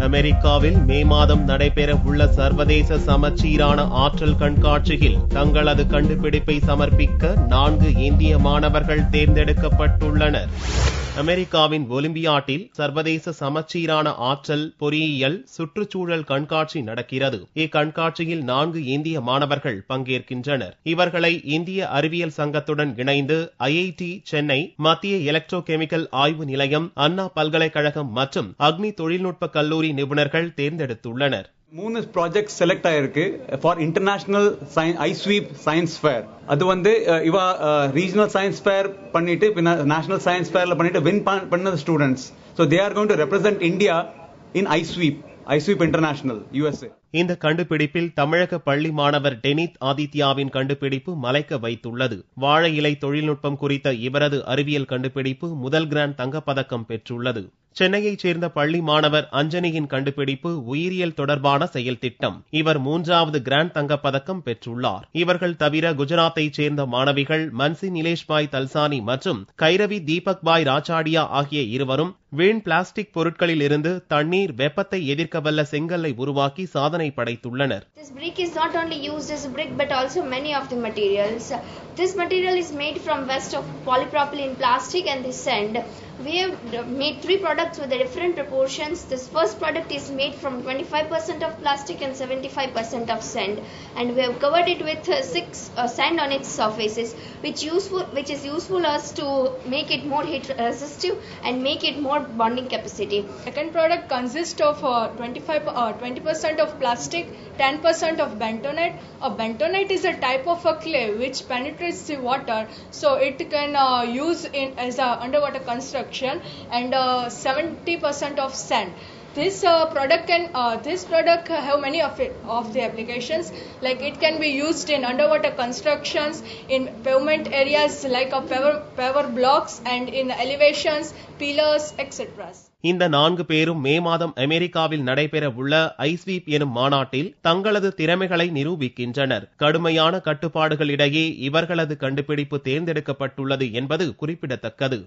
அமெரிக்காவில் மே மாதம் நடைபெற உள்ள சர்வதேச சமச்சீரான ஆற்றல் கண்காட்சியில் தங்களது கண்டுபிடிப்பை சமர்ப்பிக்க 4 இந்திய மாணவர்கள் தேர்ந்தெடுக்கப்பட்டுள்ளனர். அமெரிக்காவின் ஒலிம்பியாட்டில் சர்வதேச சமச்சீரான ஆற்றல், பொறியியல், சுற்றுச்சூழல் கண்காட்சி நடக்கிறது. இக்கண்காட்சியில் 4 இந்திய மாணவர்கள் பங்கேற்கின்றனர். இவர்களை இந்திய அறிவியல் சங்கத்துடன் இணைந்து IIT சென்னை, மத்திய எலக்ட்ரோ கெமிக்கல் ஆய்வு நிலையம், அண்ணா பல்கலைக்கழகம் மற்றும் அக்னி தொழில்நுட்ப கல்லூரி நிபுணர்கள் தேர்ந்தெடுத்துள்ளனர். 3 ப்ராஜெக்ட் செலக்ட் ஆயிருக்கு ஃபார் இன்டர்நேஷனல் ஐஸ்வீப் சயின்ஸ் ஃபேர். அது இவ ரீஜனல் சயின்ஸ் ஃபேர் பண்ணிட்டு நேஷனல் சயின்ஸ் ஃபேர்ல பண்ணிட்டு வின் பண்ண students. So they are going to represent India in ஐஸ்வீப் இன்டர்நேஷனல் USA. இந்த கண்டுபிடிப்பில் தமிழக பள்ளி மாணவர் டெனித் ஆதித்யாவின் கண்டுபிடிப்பு மலைக்க வைத்துள்ளது. வாழை இலை தொழில்நுட்பம் குறித்த இவரது அறிவியல் கண்டுபிடிப்பு முதல் கிராண்ட் தங்கப்பதக்கம் பெற்றுள்ளது. சென்னையைச் சேர்ந்த பள்ளி மாணவர் அஞ்சனியின் கண்டுபிடிப்பு உயிரியல் தொடர்பான செயல் திட்டம். இவர் 3வது கிராண்ட் தங்கப்பதக்கம் பெற்றுள்ளார். இவர்கள் தவிர குஜராத்தைச் சேர்ந்த மாணவிகள் மன்சி நிலேஷ்பாய் தல்சானி மற்றும் கைரவி தீபக் பாய் ராச்சாடியா ஆகிய இருவரும் வீண் பிளாஸ்டிக் பொருட்களில் இருந்து தண்ணீர், வெப்பத்தை எதிர்க்கவல்ல செங்கல்லை உருவாக்கி சாதனை படைத்துள்ளனர். This brick is not only used as a brick but also many of the materials. This material is made from waste of polypropylene plastic and this sand. We have made 3 products with the different proportions. This first product is made from 25% of plastic and 75% of sand, and we have covered it with 6 sand on its surfaces, which is useful us to make it more heat resistive and make it more bonding capacity. Second product consists of 20% of plastic, 10% of bentonite. A bentonite is a type of a clay which penetrates the water, so it can use as a underwater construction, and 70% of sand. This product have many of the applications, like it can be used in underwater constructions, in pavement areas like paver blocks, and in elevations, pillars, etc. இந்த 4 பேரும் மே மாதம் அமெரிக்காவில் நடைபெற உள்ள ஐஸ்வீப் எனும் மாநாட்டில் தங்களது திறமைகளை நிரூபிக்கின்றனர். கடுமையான கட்டுப்பாடுகளிடையே இவர்களது கண்டுபிடிப்பு தேர்ந்தெடுக்கப்பட்டுள்ளது என்பது குறிப்பிடத்தக்கது.